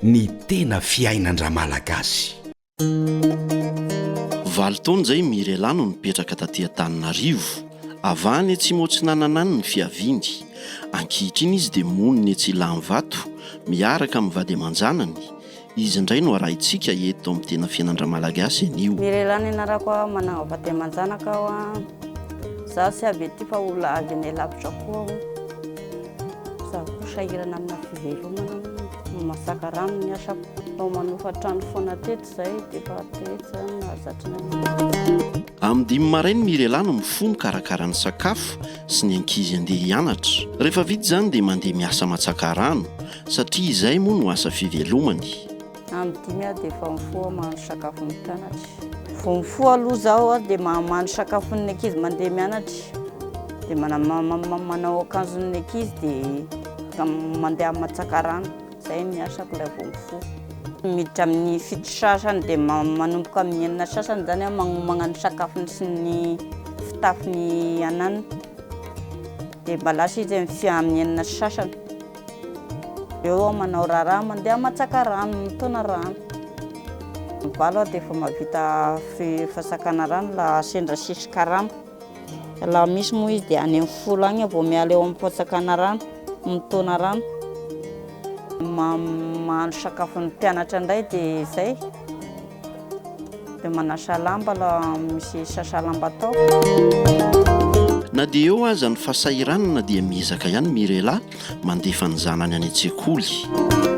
ny tena fiainandra malagasy. Valo taona izay Mirelano no mipetraka taty Antananarivo. Avany Atsimo-Atsinananany ny fiaviany. Ankehitriny izy dia moniny Atsilahambato, miaraka amin'ny vady aman-janany. Izy indray no arahintsika eto amin'ny tena fiainandra malagasy anio. Mirelano ianarako aho manao vady aman-janaka aho. Zaho sy avy ety fa olona avy any lavitra koa aho. Zaho koa sahirana amina fivelomana. Masaka rano ny asako. Ao manofa trano foana teto izay dia efa teto izany nahazatrana. Amin'ny 5 maraina Mirelano mifono karakara ny sakafo sy ny ankizy andeha hianatra. Rehefa vita izany dia mandeha miasa matsaka rano satria izay moa no asa fivelomany. Amin'ny 5 aho dia efa mifoha mahandro sakafo ny mpianatra. Vao mifoha aloha zaho dia mahandro sakafo ny ankizy mandeha mianatra. Dia manao akanjon'ny ankizy dia mandeha matsaka rano. Izay ny asako ilay vao mifoha. Miditra amin'ny 7 sasany dia manomboka amin'ny 9 sasany izany aho magnano sakafony sy ny fitafin'ny anana. Dia mba lasa izy amin'ny 9 sasany. Eo aho manao raharaha mandeha matsaka rano, mitona rano. Valo aho dia efa mahavita fasakana rano la sendra sisy karama. La misy moa izy dia any amin'ny 10 agny vao miala eo amin'ny fasakana rano, mitona rano. Mahandro sakafon'ny mpianatra indray dia izay. Dia manasa lamba la misy sasa lamba atao. Na dia eo aza ny fahasahiranana dia miezaka ihany Mirela mandefa ny zanany any an-tsekoly.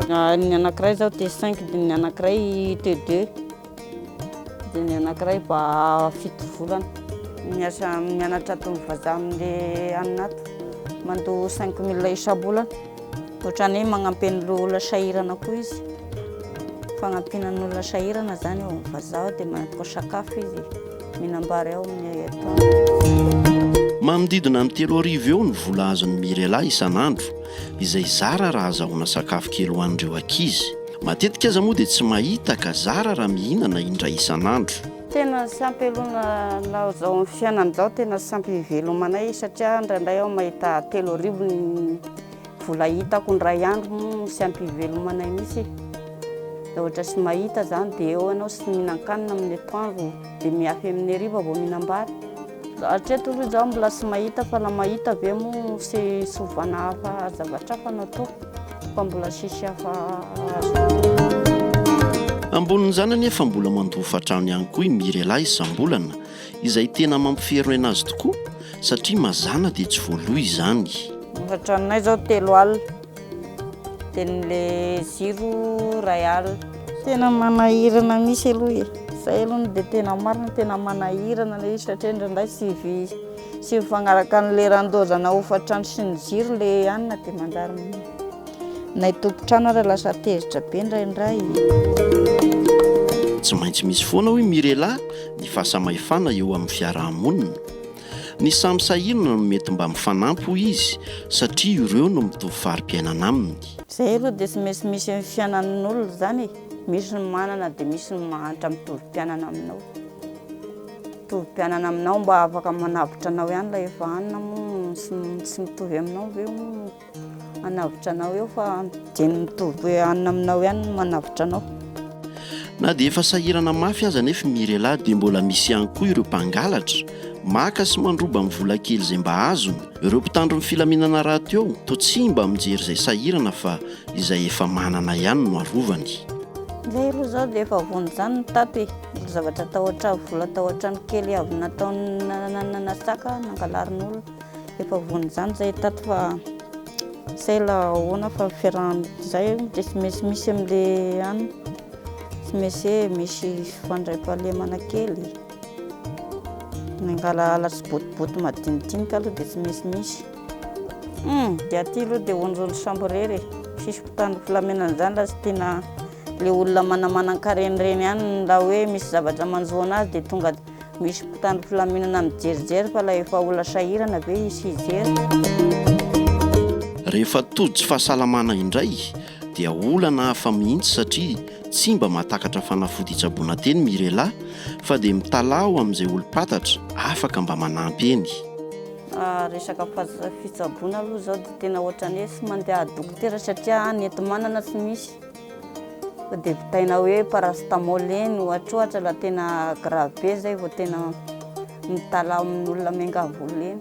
Ny anankiray izao T5 dia ny anankiray T2 dia ny anankiray ba 7 volana. Miasa mianatra toy ny vazaha amin'ilay aninato mandoa 5 000 isa-bolana. Ohatran'ny hoe magnampy ny olona sahirana koa izy. Fagnampiana ny olona sahirana izany eo amin'ny vazaha dia manatoko sakafo izy. Mihinam-bary ao amin'ny atoandro. Manodidina ny 3,000 eo ny vola azon'ny Mirela isan'andro, izay zara raha azahoana sakafo kely ho an'ireo ankizy. Matetika aza moa dia tsy mahita ka zara raha mihinana indray isan'andro. Tena sy ampy aloha na izao amin'ny fiainana izao tena sy ampy ivelomanay satria indraindray aho mahita 3,000 ny vola hitako ny ray andro sy ampy ivelomanay mihitsy. Raha ohatra sy mahita izany dia eo ianao sy mihinan-kanina amin'ny atoandro dia miafy amin'ny hariva vao mihinam-bary. Hatreto aloha izao mbola sy mahita fa la mahita be moa sy sovana hafa zavatra hafa natao fa mbola sisy hafa azo. Ambonin'izany anefa mbola mandofa trano ihany koa i Mirela isam-bolana, izay tena mampiferony anazy tokoa satria mazana dia tsy voaloha izany. Trano-nay izao 3 alina dia n'ilay ziro 2 alina. Tena manahirana misy aloha e. Izay aloha dia tena marina tena manahirana ilay izy satria indraindray sy mifanaraka an'ilay randozana hofa-trano sy ny ziro ilay anina dia manjary nay tompo-trano ary lasa tezitra be indraindray. Tsy maintsy misy foana hoy Mirela ny fahasamahefana eo amin'ny fiarahamonina. Ny samy sahirana no mety mba mifanampy hoy izy satria ireo no mitovy fari-piainana aminy. Izay aloha dia sy misy amin'ny fiainan'ny olona izany. Misy ny manana dia misy ny mahantra mitovy mpianana aminao. Mitovy mpianana aminao mba afaka manavitra anao ihany la efa anina moa sy mitovy aminao ve manavitra anao eo fa dia mitovy anina aminao ihany manavitra anao. Na dia efa sahirana mafy aza nefa Mirela dia mbola misy ihany koa ireo mpangalatra maka sy mandroba amin'ny vola kely izay mba azony. Ireo mpitandro ny filaminana raty eo toa tsy mba mijery izay sahirana fa izay efa manana ihany no arovany. Ilay aloha izao dia efa vony izany ny tato e. Zavatra tahotra vola tahotra ny kely avy nataony nasaka nangalarin'olona. Efa vony izany izay tato fa izay la ahoana fa fiarahana izay dia sy misy amin'ilay anina. Sy misy fandray-pahalemana kely. Nangala ala sy botiboty madinidinika aloha dia tsy misy. Dia aty aloha dia onjony samborery. Sisy mpitandro filamenana izany la sy tiana ilay olona manamanan-kareny reny ihany la hoe misy zavatra manjoana azy dia tonga misy mpitandro filaminana mijerijery fa la efa olona sahirana be isy hijery. Rehefa toditsy fahasalamana indray dia olana hafa mihitsy satria tsy mba mahatakatra fanafody hitsaboana teny Mirela fa dia mitalao amin'izay olo-patatra afaka mba manampy eny. Resaka fitsaboana aloha izao dia tena ohatran'ny hoe sy mandeha dokotera satria ny ento manana tsy misy. fa dia vitaina hoe parastamol eny ohatrohatra la tena grave be zay vao tena mitala amin'olona miangavolo eny.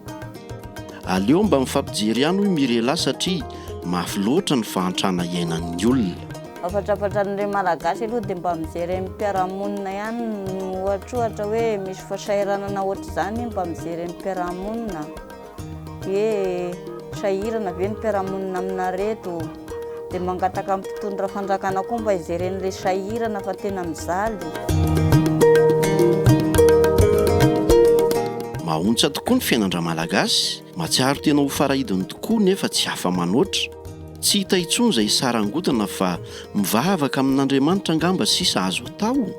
Aleo mba mifampijery ihany hoy Mirela satria mafy loatra ny fahantrana iainan'ny olona. Afatrafatra n'ireo malagasy aloha dia mba mijery amin'ny mpiarahamonina ihany ohatrohatra hoe misy fasairanana ohatr'izany mba mijery amin'ny mpiarahamonina hoe sahirana ve ny mpiarahamonina aminareto dia mangataka amin'ny mpitondra fanjakana koa mba hijeren'ilay sahirana fa tena mizaly. Mahontsa tokoa ny fiainana malagasy, matsiaro tena ho farahidiny tokoa nefa tsy hafa manoatra. Tsy hita intsony izay sarangotana fa mivavaka amin'Andriamanitra angamba sisa azo atao.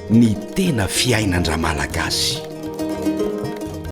Ny tena fiainan-dra malagasy.